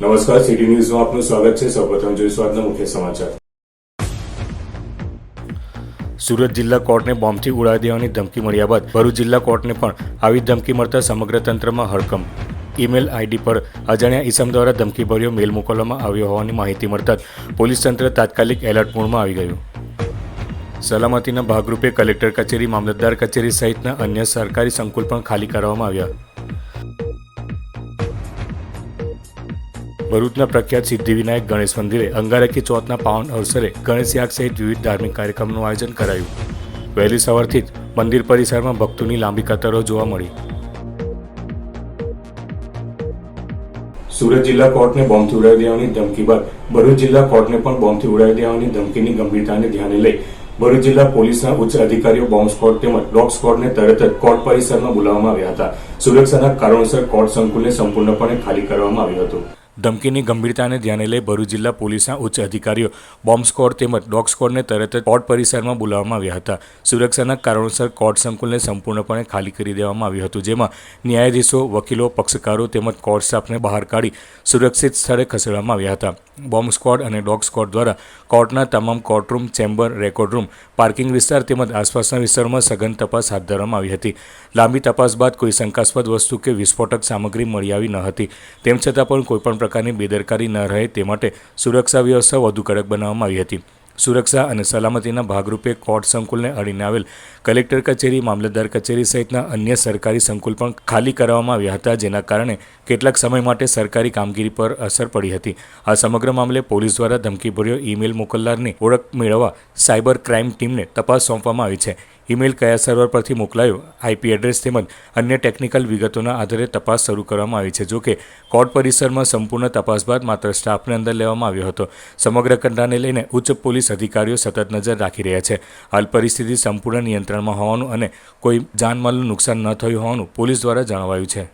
નમસ્કાર, સિટી ન્યૂઝમાં આપનું સ્વાગત છે। સૌપ્રથમ જોઈશું આજના મુખ્ય સમાચાર। સુરત જિલ્લા કોર્ટને બોમ્બથી ઉડાવી દેવાની ધમકી મળ્યા બાદ ભરૂચ જિલ્લા કોર્ટને પણ આવી ધમકી મળતા સમગ્ર તંત્રમાં હડકંપ। ઈમેલ આઈડી પર અજાણ્યા ઈસમ દ્વારા ધમકીભર્યો મેલ મોકલવામાં આવ્યો હોવાની માહિતી મળતા જ પોલીસ તંત્ર તાત્કાલિક એલર્ટ મોડમાં આવી ગયું। સલામતીના ભાગરૂપે કલેક્ટર કચેરી, મામલતદાર કચેરી સહિતના અન્ય સરકારી સંકુલ પણ ખાલી કરવામાં આવ્યા। ભરૂચના પ્રખ્યાત સિદ્ધિવિનાયક ગણેશ મંદિરે અંગારકી ચોથના પાવન અવસરે ગણેશ યાગ સહિત વિવિધ ધાર્મિક કાર્યક્રમનું આયોજન કરાયું। વહેલી સવારથી જ મંદિર પરિસરમાં ભક્તોની લાંબી કતારો જોવા મળી। સુરત જિલ્લા કોર્ટને બોમ્બથી ઉડાવી દેવાની ધમકી બાદ ભરૂચ જિલ્લા કોર્ટને પણ બોમ્બથી ઉડાવી દેવાની ધમકીની ગંભીરતાને ધ્યાને લઈ ભરૂચ જિલ્લા પોલીસના ઉચ્ચ અધિકારીઓ બોમ્બ સ્ક્વોડ તેમજ ડોગ સ્ક્વોડને તરત જ કોર્ટ પરિસરમાં બોલાવવામાં આવ્યા હતા। સુરક્ષાના કારણોસર કોર્ટ સંકુલને સંપૂર્ણપણે ખાલી કરવામાં આવ્યું હતું। ધમકીની ગંભીરતાને ધ્યાને લઈ ભરૂચ જિલ્લા પોલીસના ઉચ્ચ અધિકારીઓ બોમ્બ સ્ક્વોડ તેમજ ડોગ સ્ક્વોડને તરત જ કોર્ટ પરિસરમાં બોલાવવામાં આવ્યા હતા। સુરક્ષાના કારણોસર કોર્ટ સંકુલને સંપૂર્ણપણે ખાલી કરી દેવામાં આવ્યું હતું, જેમાં ન્યાયાધીશો, વકીલો, પક્ષકારો તેમજ કોર્ટ સ્ટાફને બહાર કાઢી સુરક્ષિત સ્થળે ખસેડવામાં આવ્યા હતા। બોમ્બ સ્ક્વોડ અને ડોગ સ્ક્વોડ દ્વારા કોર્ટના તમામ courtroom, chamber, record room, parking વિસ્તાર તેમજ આસપાસના વિસ્તારોમાં સઘન તપાસ હાથ ધરવામાં આવી હતી। લાંબી તપાસ બાદ કોઈ શંકાસ્પદ વસ્તુ કે વિસ્ફોટક સામગ્રી મળી આવી ન હતી। તેમ છતાં પણ કોઈપણ પ્રકારની બેદરકારી ન રહે તે માટે સુરક્ષા વ્યવસ્થા વધુ કડક બનાવવામાં આવી હતી। સુરક્ષા અને સલામતીના ભાગરૂપે કોર્ટ સંકુલને અડીને આવેલ કલેક્ટર કચેરી, મામલતદાર કચેરી સહિતના અન્ય સરકારી સંકુલ પણ ખાલી કરવામાં આવ્યા હતા, જેના કારણે કેટલાક સમય માટે સરકારી કામગીરી પર અસર પડી હતી। આ સમગ્ર મામલે પોલીસ દ્વારા ધમકીભર્યો ઈમેલ મોકલનારની ઓળખ મેળવવા સાયબર ક્રાઇમ ટીમને તપાસ સોંપવામાં આવી છે। ઈમેલ કયા સર્વર પરથી મોકલાયો, આઈપી એડ્રેસ તેમજ અન્ય ટેકનિકલ વિગતોના આધારે તપાસ શરૂ કરવામાં આવી છે। જોકે કોર્ટ પરિસરમાં સંપૂર્ણ તપાસ બાદ માત્ર સ્ટાફને અંદર લેવામાં આવ્યો હતો। સમગ્ર ઘટનાને લઈને ઉચ્ચ પોલીસ અધિકારીઓ સતત નજર રાખી રહ્યા છે। હાલ પરિસ્થિતિ સંપૂર્ણ નિયંત્રણમાં હોવાનું અને કોઈ જાનમાલનું નુકસાન ન થયું હોવાનું પોલીસ દ્વારા જણાવાયું છે।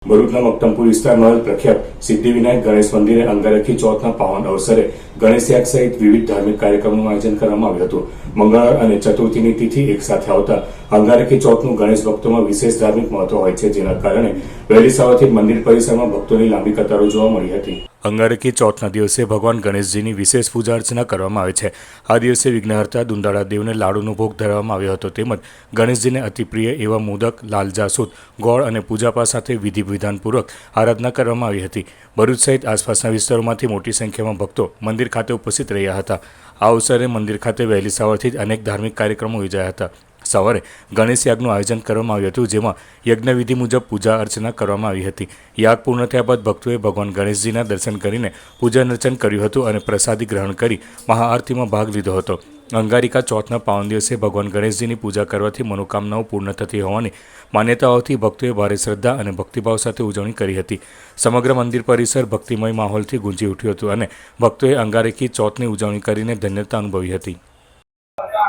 ભરૂચના મક્તમપુર વિસ્તારમાં પ્રખ્યાત સિદ્ધિવિનાયક ગણેશ મંદિરે અંગારકી ચોથના પાવન અવસરે ગણેશ યાગ સહિત વિવિધ ધાર્મિક કાર્યક્રમોનું આયોજન કરવામાં આવ્યું હતું। મંગળવાર અને ચતુર્થીની તિથિ એક સાથે આવતા અંગારકી ચોથનું ગણેશ ભક્તોમાં વિશેષ ધાર્મિક મહત્વ હોય છે, જેના કારણે વહેલી સવારથી મંદિર પરિસરમાં ભક્તોની લાંબી કતારો જોવા મળી હતી। અંગારકી ચોથના દિવસે ભગવાન ગણેશજીની વિશેષ પૂજા અર્ચના કરવામાં આવે છે। આ દિવસે વિઘ્નહર્તા દુંદાળા દેવને લાડુનો ભોગ ધરવામાં આવ્યો હતો, તેમજ ગણેશજીને અતિ પ્રિય એવા મોદક, લાલ જાસૂદ, ગોળ અને પૂજાપાઠ સાથે વિધિ વિધાનપૂર્વક આરાધના કરવામાં આવી હતી। ભરૂચ સહિત આસપાસના વિસ્તારોમાંથી મોટી સંખ્યામાં ભક્તો મંદિર ખાતે ઉપસ્થિત રહ્યા હતા। આ અવસરે મંદિર ખાતે વહેલી સવારથી જ અનેક ધાર્મિક કાર્યક્રમો યોજાયા હતા। સવારે ગણેશ યાગનું આયોજન કરવામાં આવ્યું હતું, જેમાં યજ્ઞવિધિ મુજબ પૂજા અર્ચના કરવામાં આવી હતી। યાગ પૂર્ણ થયા બાદ ભક્તોએ ભગવાન ગણેશજીના દર્શન કરીને પૂજન અર્ચન કર્યું હતું અને પ્રસાદી ગ્રહણ કરી મહાઆરતીમાં ભાગ લીધો હતો। અંગારિકા ચોથના પાવન દિવસે ભગવાન ગણેશજીની પૂજા કરવાથી મનોકામનાઓ પૂર્ણ થતી હોવાની માન્યતાઓથી ભક્તોએ ભારે શ્રદ્ધા અને ભક્તિભાવ સાથે ઉજવણી કરી હતી। સમગ્ર મંદિર પરિસર ભક્તિમય માહોલથી ગુંજી ઉઠ્યું હતું અને ભક્તોએ અંગારકી ચોથની ઉજવણી કરીને ધન્યતા અનુભવી હતી।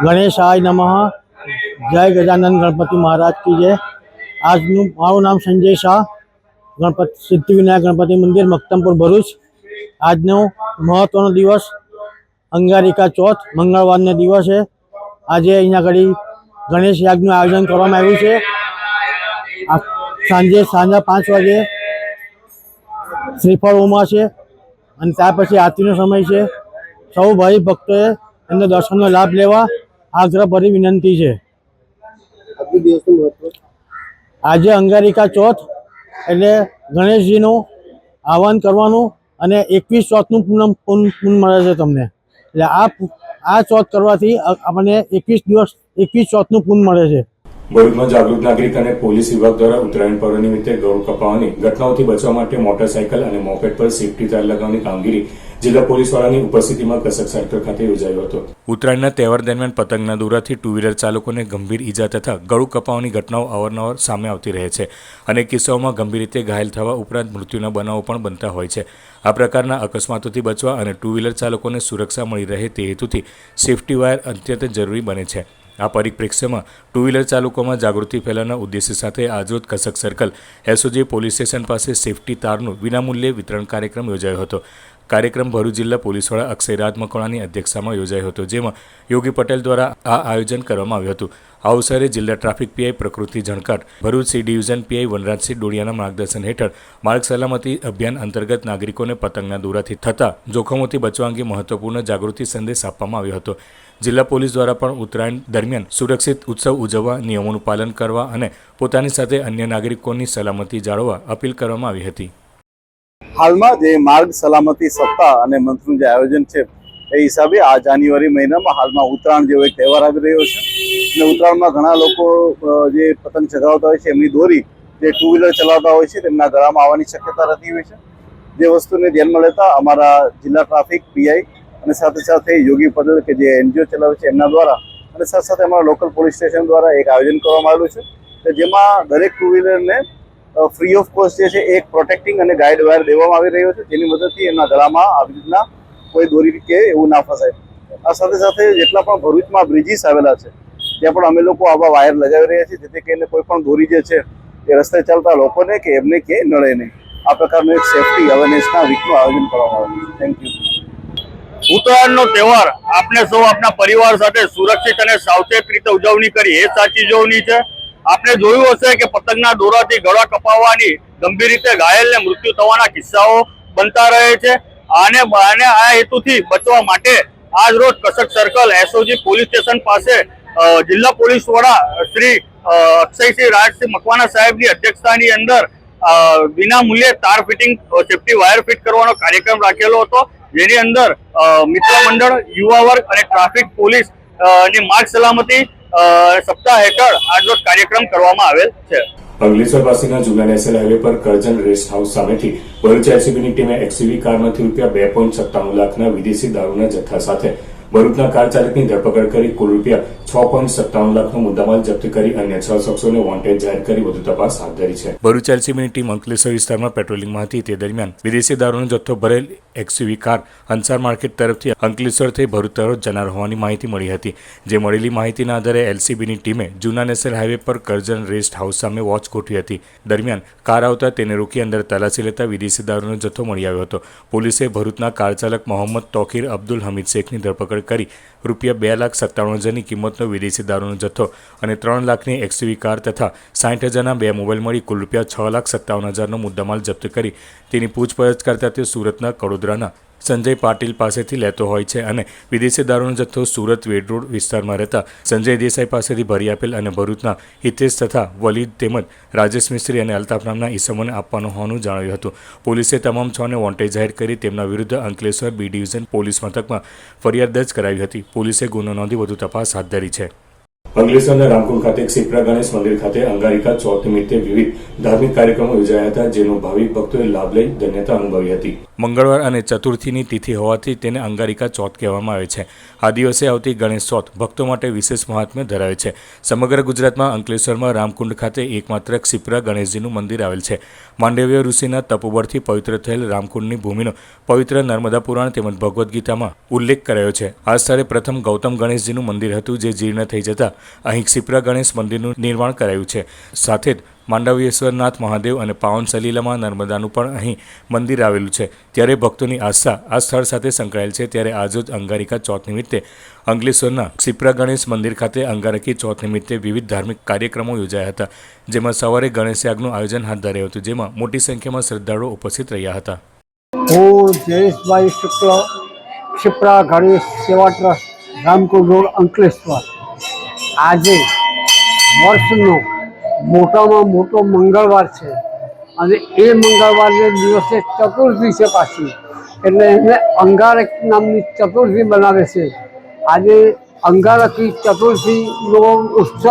ગણેશાય નમઃ। જય ગજાનંદ ગણપતિ મહારાજ કી જય। આજનું મારું નામ સંજય શાહ, સિદ્ધિવિનાયક ગણપતિ મંદિર, મક્તમપુર, ભરૂચ। આજનો મહત્વનો દિવસ અંગારિકા ચોથ, મંગળવારને દિવસે આજે અહીંયા આગળ ગણેશ યાગનું આયોજન કરવામાં આવ્યું છે। સાંજે 5 વાગે શ્રીફળ ઉમાશે અને ત્યાર પછી આરતીનો સમય છે। સૌ ભાઈ ભક્તોએ એમને દર્શનનો લાભ લેવા આગ્રહભરી વિનંતી છે। આજે અંગારિકા ચોથ એટલે ગણેશજીનું આહવાન કરવાનું અને 21 ચોથનું પૂનમ મળે છે તમને, એટલે આ ચોથ કરવાથી આપણને 21 ચોથનું પૂન મળે છે। ભરૂચમાં જાગૃત નાગરિક અને પોલીસ વિભાગ દ્વારા ઉત્તરાયણ પર્વ નિમિત્તે ગળું કપાવવાની ઘટનાઓથી બચવા માટે મોટરસાયકલ અને મોપેડ પર સેફટી તાર લગાવવાની કામગીરી જિલ્લા પોલીસવાળાની ઉપસ્થિતિમાં કસક સેક્ટર ખાતે યોજાયો હતો। ઉત્તરાયણના તહેવાર દરમિયાન પતંગના દોરાથી ટુ વ્હીલર ચાલકોને ગંભીર ઈજા તથા ગળું કપાવવાની ઘટનાઓ અવારનવાર સામે આવતી રહે છે। અનેક કિસ્સાઓમાં ગંભીર રીતે ઘાયલ થવા ઉપરાંત મૃત્યુના બનાવો પણ બનતા હોય છે। આ પ્રકારના અકસ્માતોથી બચવા અને ટુ વ્હીલર ચાલકોને સુરક્ષા મળી રહે તે હેતુથી સેફટી વાયર અત્યંત જરૂરી બને છે। આ પરિપ્રેક્ષ્યમાં ટુ વ્હીલર ચાલકોમાં જાગૃતિ ફેલાવવાના ઉદ્દેશ્ય સાથે આજરોજ કસક સર્કલ એસઓજી પોલીસ સ્ટેશન પાસે સેફટી તારનું વિનામૂલ્યે વિતરણ કાર્યક્રમ યોજાયો હતો. કાર્યક્રમ ભરૂચ જિલ્લા પોલીસ વડા અક્ષયરાજ મકવાણાની અધ્યક્ષતામાં યોજાયો હતો, જેમાં યોગી પટેલ દ્વારા આ આયોજન કરવામાં આવ્યું હતું. આ અવસરે જિલ્લા traffic PI Prakruti Jankat, Bharuch C division PI Vanrajsinh ડોડિયાના માર્ગદર્શન હેઠળ માર્ગ સલામતી અભિયાન અંતર્ગત નાગરિકોને પતંગના દોરાથી થતા જોખમોથી બચવા અંગે મહત્વપૂર્ણ જાગૃતિ સંદેશ આપવામાં આવ્યો હતો. જિલ્લા પોલીસ દ્વારા પણ ઉત્તરાયણ દરમિયાન સુરક્ષિત ઉત્સવ ઉજવવા, નિયમોનું પાલન કરવા અને પોતાની સાથે અન્ય નાગરિકોની સલામતી જાળવવા અપીલ કરવામાં આવી હતી. હાલમાં જે માર્ગ સલામતી સપ્તાહ અને મંથનું જે આયોજન છે એ હિસાબે આ જાન્યુઆરી મહિનામાં હાલમાં ઉત્તરાયણ જેવો એક તહેવાર આવી રહ્યો છે અને ઉત્તરાયણમાં ઘણા લોકો જે પતંગ ચગાવતા હોય છે એમની દોરી જે ટુ વ્હીલર ચલાવતા હોય છે તેમના ગળામાં આવવાની શક્યતા રહેતી હોય છે. જે વસ્તુને ધ્યાનમાં લેતા અમારા જિલ્લા ટ્રાફિક પીઆઈ અને સાથે સાથે યોગી પટેલ કે જે એનજીઓ ચલાવે છે એમના દ્વારા અને સાથે સાથે અમારા લોકલ પોલીસ સ્ટેશન દ્વારા એક આયોજન કરવામાં આવેલું છે જેમાં દરેક ટુ વ્હીલરને ફ્રી ઓફ કોસ્ટ જે છે એક પ્રોટેક્ટિંગ અને ગાઈડ વાયર દેવામાં આવી રહ્યો છે, જેની મદદથી એમના ગળામાં આવી રીતના કોઈ દોરી કે એવું ના ફસાય. આ સાથે સાથે જેટલા પણ ભરૂચમાં બ્રિજીસ આવેલા છે ત્યાં પણ અમે લોકો આવા વાયર લગાવી રહ્યા છીએ, જેથી કરીને કોઈ પણ દોરી જે છે એ રસ્તે ચાલતા લોકોને કે એમને કે નડે નહીં. આ પ્રકારનું એક સેફટી અવેરનેસના વીકનું આયોજન કરવામાં આવ્યું છે. Thank you. ઉત્તરાયણનો તહેવાર આપણે સૌ આપણા પરિવાર સાથે સુરક્ષિત અને સાવચેત રીતે ઉજવણી કરી એ સાચી ઉજવણી છે. આપણે જોયું હશે કે પતંગના દોરાથી ગળા કપાવવાની, ગંભીર રીતે ઘાયલને મૃત્યુ થવાના કિસ્સાઓ બનતા રહે છે. અને આ હેતુથી બચવા માટે આજ રોજ કસક સર્કલ એસઓજી પોલીસ સ્ટેશન પાસે જિલ્લા પોલીસ વડા શ્રી અક્ષયસિંહ રાજસિંહ મકવાણા સાહેબની અધ્યક્ષતાની અંદર વિના મૂલ્યે તાર ફિટિંગ સેફટી વાયર ફિટ કરવાનો કાર્યક્રમ રાખેલો હતો, જેની અંદર મિત્ર મંડળ, યુવા વર્ગ અને ટ્રાફિક પોલીસ ની માર્ગ સલામતી સપ્તાહ હેઠળ આજનો કાર્યક્રમ કરવામાં આવેલ છે. અંકલેશ્વર પાસેના જૂના નેશનલ હાઈવે પર કરજણ રેસ્ટ હાઉસ સામેથી ભરૂચ એલસીબીની ટીમે એક્સયુવી કારમાંથી ₹2.97 લાખના વિદેશી દારૂના જથ્થા સાથે ભરૂચના કાર ચાલકની ધરપકડ કરી કુલ ₹6.57 લાખનો મુદ્દામાલ જપ્ત કરી અન્ય 6 શખ્સોને વોન્ટેડ જાહેર કરી વધુ તપાસ હાથ ધરી છે. ભરૂચ એલસીબીની ટીમ અંકલેશ્વર વિસ્તારમાં પેટ્રોલિંગમાં હતી તે દરમિયાન વિદેશી દારૂનો જથ્થો ભરેલ એક્સયુવી કાર અંસાર માર્કેટ તરફથી અંકલેશ્વર થઈ ભરૂચ તરફ જનાર હોવાની માહિતી મળી હતી. જે મળેલી માહિતીના આધારે એલસીબીની ટીમે જૂના નેશનલ હાઈવે પર કરજણ રેસ્ટ હાઉસ સામે વોચ ગોઠવી હતી. દરમિયાન કાર આવતા તેને રોકી અંદર તલાશી લેતા વિદેશી દારૂનો જથ્થો મળી આવ્યો હતો. પોલીસે ભરૂચના કાર ચાલક મોહમ્મદ તોકીર અબ્દુલ હમીદ શેખની ધરપકડ કરી ₹2,57,000ની કિંમતનો વિદેશી દારૂનો જથ્થો અને 3 લાખની એક્સયુવી કાર તથા 60,000ના 2 મોબાઈલ મળી કુલ ₹6,57,000નો મુદ્દામાલ જપ્ત કરી તેની પૂછપરછ કરતા તે સુરતના કડોદરાના સંજય પાટીલ પાસેથી લેતો હોય છે અને વિદેશી દારૂનો જથ્થો સુરત વેડ રોડ વિસ્તારમાં રહેતા સંજય દેસાઈ પાસેથી ભરી આપેલ અને ભરૂચના હિતેશ તથા વલીદ તેમજ રાજેશ મિસ્ત્રી અને અલ્તાફ નામના ઈસમોને આપવાનું હોવાનું જણાવ્યું હતું. પોલીસે તમામ 6ને વોન્ટેડ જાહેર કરી તેમના વિરુદ્ધ અંકલેશ્વર બી ડિવિઝન પોલીસ મથકમાં ફરિયાદ દર્જ કરાવી હતી. પોલીસે ગુનો નોંધી વધુ તપાસ હાથ ધરી છે. અંકલેશ્વરના રામકુંડ ખાતે ક્ષિપ્રા ગણેશ મંદિર ખાતે અંગારિકા ચોથ નિમિત્તે વિવિધ ધાર્મિક કાર્યક્રમો યોજાયા હતા, જેનો ભાવિક ભક્તોએ લાભ લઈ ધન્યતા અનુભવી હતી. મંગળવાર અને ચતુર્થીની તિથિ હોવાથી તેને અંગારિકા ચોથ કહેવામાં આવે છે. આ દિવસે આવતી ગણેશ ચોથ ભક્તો માટે વિશેષ મહાત્મ્ય ધરાવે છે. સમગ્ર ગુજરાતમાં અંકલેશ્વરમાં રામકુંડ ખાતે એકમાત્ર ક્ષિપ્રા ગણેશજીનું મંદિર આવેલ છે. માંડવ્ય ઋષિના તપોબળથી પવિત્ર થયેલ રામકુંડની ભૂમિનો પવિત્ર નર્મદા પુરાણ તેમજ ભગવદ્ ગીતામાં ઉલ્લેખ કરાયો છે. આ સ્થળે પ્રથમ ગૌતમ ગણેશજીનું મંદિર હતું, જે જીર્ણ થઈ જતા અહીં ક્ષિપ્રા ગણેશ મંદિરનું નિર્માણ કરાયું છે. સાથે જ માંડવ્યેશ્વરનાથ મહાદેવ અને પાવન સલીલામાં નર્મદાનું પણ અહીં મંદિર આવેલું છે. ત્યારે ભક્તોની આસ્થા આ સ્થળ સાથે સંકળાયેલ છે. ત્યારે આજરોજ અંગારિકા ચોથ નિમિત્તે અંકલેશ્વરના ક્ષિપ્રા ગણેશ મંદિર ખાતે અંગારકી ચોથ નિમિત્તે વિવિધ ધાર્મિક કાર્યક્રમો યોજાયા હતા, જેમાં સવારે ગણેશ યાગનું આયોજન હાથ ધરાયું હતું, જેમાં મોટી સંખ્યામાં શ્રદ્ધાળુઓ ઉપસ્થિત રહ્યા હતા. હું જયેશભાઈ શુક્લ, ક્ષિપ્રા ગણેશ સેવા ટ્રસ્ટ, રામકુંડ રોડ, અંકલેશ્વર. આજે વર્ષનો મોટામાં મોટો મંગળવાર છે અને એ મંગળવારને દિવસે ચતુર્થી છે પાછી, એટલે એને અંગારક નામની ચતુર્થી બનાવે છે. આજે અંગારકી ચતુર્થીનો ઉત્સવ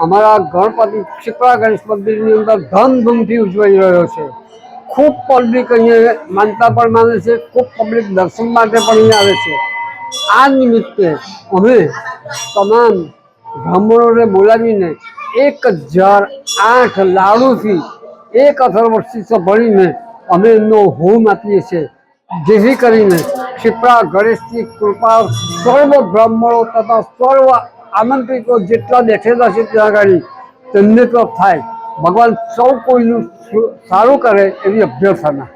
અમારા ગણપતિ ક્ષિપ્રા ગણેશ મંદિરની અંદર ધામધૂમથી ઉજવાઈ રહ્યો છે. ખૂબ પબ્લિક અહીંયા માનતા પણ માને છે, ખૂબ પબ્લિક દર્શન માટે પણ અહીંયા આવે છે. આ નિમિત્તે અમે તમામ બ્રાહ્મણોને બોલાવીને 1008 લાડુથી 1 અથર્વશીર્ષ ભણીને અમે એમનો હોમ આપીએ છીએ, જેથી કરીને ક્ષિપ્રા ગણેશની કૃપા સર્વ બ્રાહ્મણો તથા સર્વ આમંત્રિતો જેટલા બેઠેલા છે ત્યાં આગળ તેમને તો થાય. ભગવાન સૌ કોઈનું સારું કરે એવી અભ્યર્થના.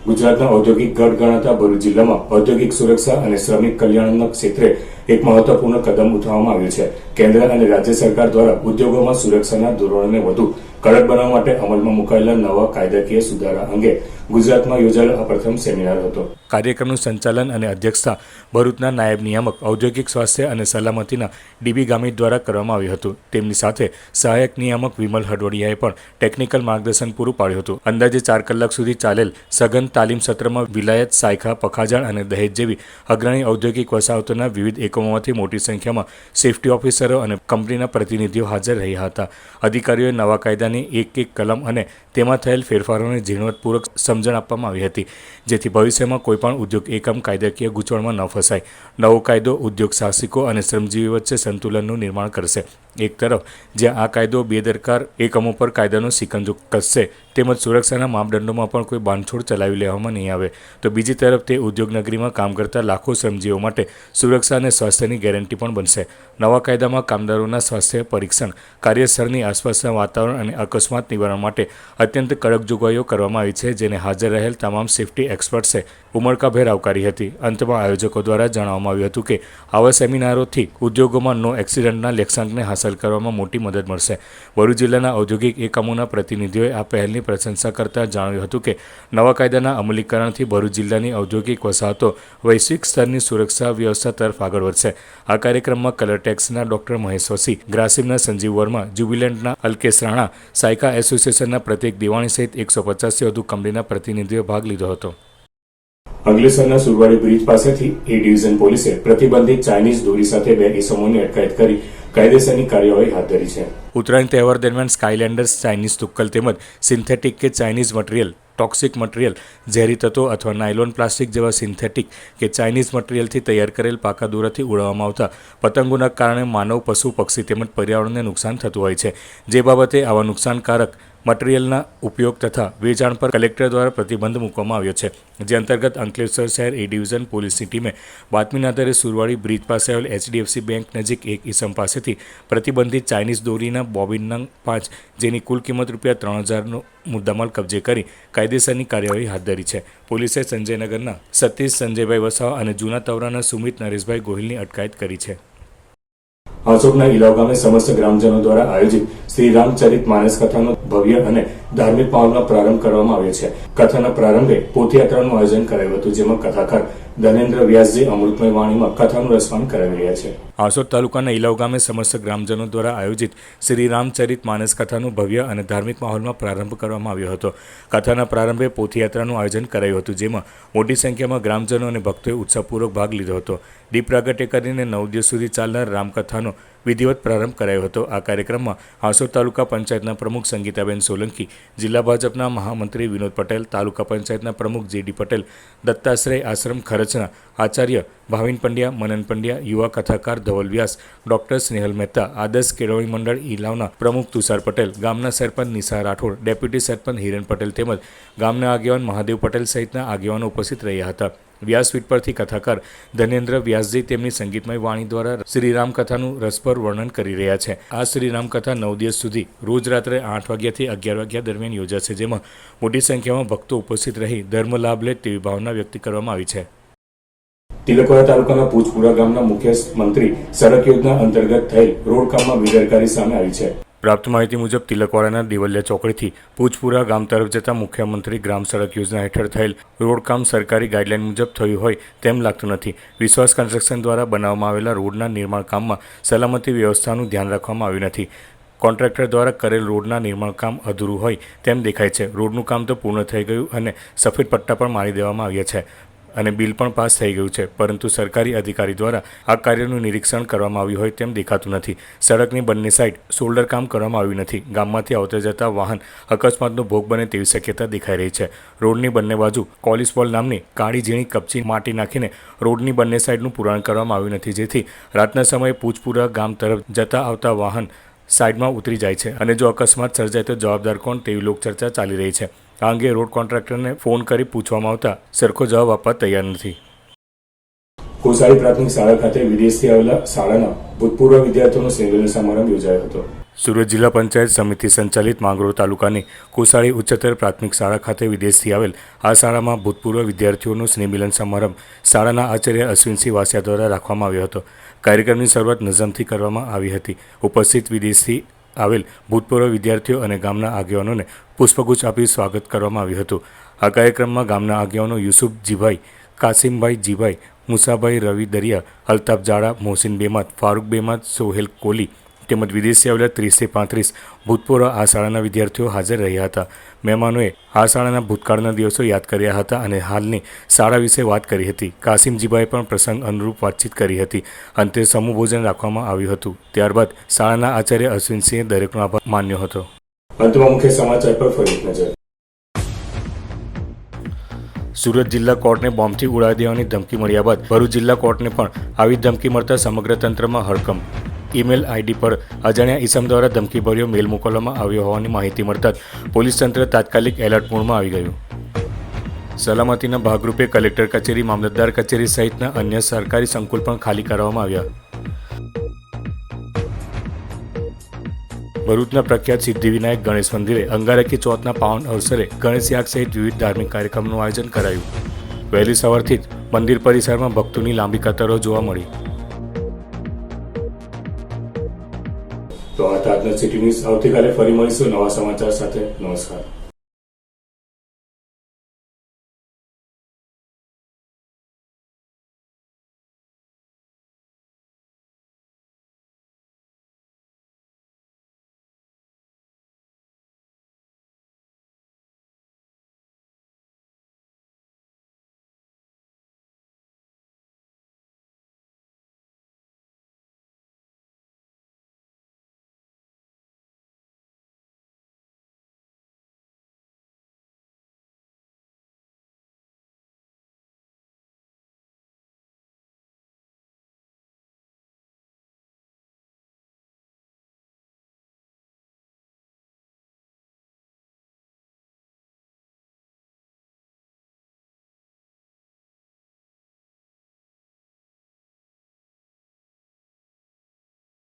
ગુજરાતના ઔદ્યોગિક ગઢ ગણાતા ભરૂચ જિલ્લામાં ઔદ્યોગિક સુરક્ષા અને શ્રમિક કલ્યાણના ક્ષેત્રે એક મહત્વપૂર્ણ કદમ ઉઠાવવામાં આવ્યું છે. કેન્દ્ર અને રાજ્ય સરકાર દ્વારા ઉદ્યોગોમાં સુરક્ષાના ધોરણોને વધુ કડક બનાવવા માટે અમલમાં મુકાયેલા નવા કાયદાકીય સુધારા અંગે ગુજરાતમાં યોજાયેલો આ પ્રથમ સેમિનાર હતો. કાર્યક્રમનું સંચાલન અને અધ્યક્ષતા ભરૂચના નાયબ નિયામક ઔદ્યોગિક સ્વાસ્થ્ય અને સલામતીના ડીબી ગામિત દ્વારા કરવામાં આવ્યું હતું. તેમની સાથે સહાયક નિયામક વિમલ હડવડિયાએ પણ ટેકનિકલ માર્ગદર્શન પૂરું પાડ્યું હતું. અંદાજે 4 કલાક સુધી ચાલેલ સઘન તાલીમ સત્રમાં વિલાયત, સાયખા, પખાજાળ અને દહેજ જેવી અગ્રણી ઔદ્યોગિક વસાહતોના વિવિધ એકમોમાંથી મોટી સંખ્યામાં સેફટી ઓફિસરો અને કંપનીના પ્રતિનિધિઓ હાજર રહ્યા હતા. અધિકારીઓએ નવા કાયદાની એક કલમ અને તેમાં થયેલ ફેરફારોની ઝીણવટપૂર્વક સમજણ આપવામાં આવી હતી, જેથી ભવિષ્યમાં કોઈપણ ઉદ્યોગ એકમ કાયદાકીય ગૂંચવણમાં ન ફસાય. નવો કાયદો ઉદ્યોગ સાહસિકો અને શ્રમજીવી વચ્ચે સંતુલનનું નિર્માણ કરશે. એક તરફ જ્યાં આ કાયદો બેદરકાર એકમો પર કાયદાનો સિકંજો કસશે તેમજ સુરક્ષાના માપદંડોમાં પણ કોઈ બાંધછોડ ચલાવી લેવામાં નહીં આવે, તો બીજી તરફ તે ઉદ્યોગનગરીમાં કામ કરતા લાખો શ્રમજીવીઓ માટે સુરક્ષા અને સ્વાસ્થ્યની ગેરંટી પણ બનશે. નવા કાયદામાં કામદારોના સ્વાસ્થ્ય પરીક્ષણ, કાર્યસ્થળની આસપાસના વાતાવરણ અને અકસ્માત નિવારણ માટે અત્યંત કડક જોગવાઈઓ કરવામાં આવી છે, જેને હાજર રહેલ તમામ સેફટી એક્સપર્ટ્સે ઉમળકાભેર આવકારી હતી. અંતમાં આયોજકો દ્વારા જણાવવામાં આવ્યું હતું કે આવા સેમિનારોથી ઉદ્યોગોમાં નો એક્સિડન્ટના લક્ષ્યાંકને હાંસલ કરવામાં મોટી મદદ મળશે. ભરૂચ જિલ્લાના ઔદ્યોગિક એકમોના પ્રતિનિધિઓએ આ પહેલની પ્રશંસા કરતા જણાવ્યું હતું કે નવા કાયદાના અમલીકરણથી ભરૂચ જિલ્લાની ઔદ્યોગિક વસાહતો વૈશ્વિક સ્તરની સુરક્ષા વ્યવસ્થા તરફ આગળ વધશે. આ કાર્યક્રમમાં કલરટેક્સના ડોક્ટર મહેશ વસી, ગ્રાસિમના સંજીવ વર્મા, જ્યુબિલન્ટના અલ્કેશ રાણા, સાયકા એસોસિએશનના પ્રતિક દિવાણી સહિત 150થી વધુ કંપનીના પ્રતિનિધિઓએ ભાગ લીધો હતો. અંકલેશ્વરના સુરવાડી બ્રિજ પાસેથી એ ડિવિઝન પોલીસે પ્રતિબંધિત ચાઇનીઝ દોરી સાથે 2 ઇસમોની અટકાયત કરી કાયદેસરની કાર્યવાહી હાથ ધરી છે. ઉત્તરાયણ તહેવાર દરમિયાન સ્કાયલેન્ડર્સ ચાઇનીઝ તુક્કલ તેમજ સિન્થેટિક કે ચાઇનીઝ મટીરિયલ, ટોક્સિક મટીરિયલ, ઝેરી તત્વો અથવા નાયલોન પ્લાસ્ટિક જેવા સિન્થેટિક કે ચાઇનીઝ મટીરિયલથી તૈયાર કરેલ પાકા દોરાથી ઉડાવવામાં આવતા પતંગોના કારણે માનવ, પશુ, પક્ષી તેમજ પર્યાવરણને નુકસાન થતું હોય છે. જે બાબતે આવા નુકસાનકારક મટીરિયલના ઉપયોગ તથા વેચાણ પર કલેક્ટર દ્વારા પ્રતિબંધ મૂકવામાં આવ્યો છે. જે અંતર્ગત અંકલેશ્વર શહેર એ ડિવિઝન પોલીસની ટીમે બાતમીના આધારે સુરવાડી બ્રિજ પાસે આવેલ HDFC બેંક નજીક એક ઇસમ પાસેથી પ્રતિબંધિત ચાઇનીઝ દોરીના બોબિન નંગ 5 જેની કુલ કિંમત ₹3000નો મુદ્દામાલ કબજે કરી કાયદેસરની કાર્યવાહી હાથ ધરી છે. પોલીસે સંજયનગરના સતીશ સંજયભાઈ વસાવા અને જૂના તવરાના સુમિત નરેશભાઈ ગોહિલની અટકાયત કરી છે. હાંસોટના ઇલાવ ગામે સમસ્ત ગ્રામજનો દ્વારા આયોજિત શ્રી રામચરિત માનસ કથાનો ભવ્ય અને ધાર્મિક માહોલમાં પ્રારંભ કરવામાં આવ્યો છે. કથાના પ્રારંભે પોથયાત્રાનું આયોજન કરાયું હતું, જેમાં કથાકાર ધનેન્દ્ર વ્યાસજી અમૃતમય વાણીમાં કથાનું રસપાન કરાવી રહ્યા છે. હાંસોટ તાલુકાના ઇલાવ ગામે સમસ્ત ગ્રામજનો દ્વારા આયોજિત શ્રી રામચરિત માનસ કથાનો ભવ્ય અને ધાર્મિક માહોલમાં પ્રારંભ કરવામાં આવ્યો હતો. કથાના પ્રારંભે પોથયાત્રાનું આયોજન કરાયું હતું, જેમાં મોટી સંખ્યામાં ગ્રામજનો અને ભક્તોએ ઉત્સાહપૂર્વક ભાગ લીધો હતો. દીપ પ્રાગટ્ય કરીને 9 દિવસ સુધી ચાલનાર રામકથાનો વિધિવત પ્રારંભ કરાયો હતો. આ કાર્યક્રમમાં હાંસોટ તાલુકા પંચાયતના પ્રમુખ સંગીતાબેન સોલંકી, જિલ્લા ભાજપના મહામંત્રી વિનોદ પટેલ, તાલુકા પંચાયતના પ્રમુખ JD પટેલ, દત્તાશ્રય આશ્રમ ખરચના આચાર્ય ભાવિન પંડ્યા, મનન પંડ્યા, યુવા કથાકાર ધવલ વ્યાસ, ડોક્ટર સ્નેહલ મહેતા, આદર્શ કેળવણી મંડળ ઇલાવના પ્રમુખ તુષાર પટેલ, ગામના સરપંચ નિશા રાઠોડ, ડેપ્યુટી સરપંચ હિરેન પટેલ તેમજ ગામના આગેવાન મહાદેવ પટેલ સહિતના આગેવાનો ઉપસ્થિત રહ્યા હતા. વ્યાસપીઠ પરથી કથાકાર ધનેન્દ્ર વ્યાસજી તેમની સંગીતમય વાણી દ્વારા શ્રીરામ કથાનું રસભર વર્ણન કરી રહ્યા છે. આ શ્રીરામ કથા 9 દિવસ સુધી રોજ રાત્રે 8 વાગ્યાથી 11 વાગ્યા દરમિયાન યોજાશે, જેમાં મોટી સંખ્યામાં ભક્તો ઉપસ્થિત રહી ધર્મ લાભ લે તેવી ભાવના વ્યક્ત કરવામાં આવી છે. તિલકવાડા તાલુકાના પૂજપુરા ગામના મુખ્ય મંત્રી સડક યોજના અંતર્ગત થયેલ રોડ કામમાં બેદરકારી સામે આવી છે. પ્રાપ્ત માહિતી મુજબ તિલકવાડાના દેવલિયા ચોકડીથી પૂજપુરા ગામ તરફ જતા મુખ્યમંત્રી ગ્રામ સડક યોજના હેઠળ થયેલ રોડકામ સરકારી ગાઈડલાઈન મુજબ થયું હોય તેમ લાગતું નથી. વિશ્વાસ કન્સ્ટ્રક્શન દ્વારા બનાવવામાં આવેલા રોડના નિર્માણ કામમાં સલામતી વ્યવસ્થાનું ધ્યાન રાખવામાં આવ્યું નથી. કોન્ટ્રાક્ટર દ્વારા કરેલ રોડના નિર્માણ કામ અધૂરું હોય તેમ દેખાય છે. રોડનું કામ તો પૂર્ણ થઈ ગયું અને સફેદ પટ્ટા પણ મારી દેવામાં આવ્યા છે અને બિલ પણ પાસ થઈ ગયું છે, પરંતુ સરકારી અધિકારી દ્વારા આ કાર્યનું નિરીક્ષણ કરવામાં આવ્યું હોય તેમ દેખાતું નથી. સડકની બંને સાઈડ શોલ્ડર કામ કરવામાં આવ્યું નથી. ગામમાંથી આવતા જતા વાહન અકસ્માતનો ભોગ બને તેવી શક્યતા દેખાઈ રહી છે. રોડની બંને બાજુ કોલિસબોલ નામની કાળી ઝીણી કપચી માટી નાખીને રોડની બંને સાઈડનું પુરાણ કરવામાં આવ્યું નથી, જેથી રાતના સમયે પૂજપુરા ગામ તરફ જતા આવતા વાહન સાઈડમાં ઉતરી જાય છે અને જો અકસ્માત સર્જાય તો જવાબદાર કોણ તેવી લોકચર્ચા ચાલી રહી છે. આ અંગે રોડ કોન્ટ્રાક્ટરને ફોન કરી પૂછવામાં આવતા સરખો જવાબ આપવા તૈયાર નથી. કોસાળી પ્રાથમિક શાળા ખાતે વિદેશથી આવેલા શાળાના ભૂતપૂર્વ વિદ્યાર્થીઓનો સ્નેહમિલન સમારંભ યોજાયો હતો. સુરત જિલ્લા પંચાયત સમિતિ સંચાલિત માંગરોળ તાલુકાની કોસાળી ઉચ્ચતર પ્રાથમિક શાળા ખાતે વિદેશથી આવેલ આ શાળામાં ભૂતપૂર્વ વિદ્યાર્થીઓનો સ્નેહમિલન સમારંભ શાળાના આચાર્ય અશ્વિનસિંહ વાસિયા દ્વારા રાખવામાં આવ્યો હતો. કાર્યક્રમની શરૂઆત નઝમથી કરવામાં આવી હતી. ઉપસ્થિત વિદેશથી આવેલ ભૂતપૂર્વ વિદ્યાર્થીઓ અને ગામના આગેવાનોને પુષ્પગુચ્છ આપી સ્વાગત કરવામાં આવ્યું હતું. આ કાર્યક્રમમાં ગામના આગેવાનો યુસુફ જીભાઈ, કાસિમભાઈ જીભાઈ, મુસાભાઈ રવિ દરિયા, અલ્તાફ જાડા, મોહસિન બેમાત, ફારૂક બેમાત, સોહેલ કોલી તેમજ વિદેશથી આવેલા 30 થી 35 ભૂતપૂર્વ આ શાળાના વિદ્યાર્થીઓ હાજર રહ્યા હતા. મહેમાનોએ આ શાળાના ભૂતકાળના દિવસો યાદ કર્યા હતા અને હાલની શાળા વિશે વાત કરી હતી. કાસિમજીભાઈએ પણ પ્રસંગ અનુરૂપ વાતચીત કરી હતી. અંતે સમૂહ ભોજન રાખવામાં આવ્યું હતું. ત્યારબાદ શાળાના આચાર્ય અશ્વિનસિંહે દરેકનો આભાર માન્યો હતો. અંતમાં મુખ્ય સમાચાર પર ફરી એક નજર. સુરત જિલ્લા કોર્ટને બોમ્બથી ઉડાવી દેવાની ધમકી મળ્યા બાદ ભરૂચ જિલ્લા કોર્ટને પણ આવી ધમકી મળતા સમગ્ર તંત્રમાં હડકંપ. ઈમેલ આઈડી પર અજાણ્યા ઈસમ દ્વારા ધમકીભર્યો મેલ મોકલવામાં આવ્યો હોવાની માહિતી મળતા જ પોલીસ તંત્ર તાત્કાલિક એલર્ટ મોડમાં આવી ગયું. સલામતીના ભાગરૂપે કલેક્ટર કચેરી, મામલતદાર કચેરી સહિતના અન્ય સરકારી સંકુલ પણ ખાલી કરવામાં આવ્યા. ભરૂચના પ્રખ્યાત સિદ્ધિવિનાયક ગણેશ મંદિરે અંગારકી ચોથના પાવન અવસરે ગણેશ યાગ સહિત વિવિધ ધાર્મિક કાર્યક્રમનું આયોજન કરાયું. વહેલી સવારથી જ મંદિર પરિસરમાં ભક્તોની લાંબી કતારો જોવા મળી. તો આ આજના સિટી ન્યૂઝ. આવતીકાલે ફરી મળીશું નવા સમાચાર સાથે. નમસ્કાર.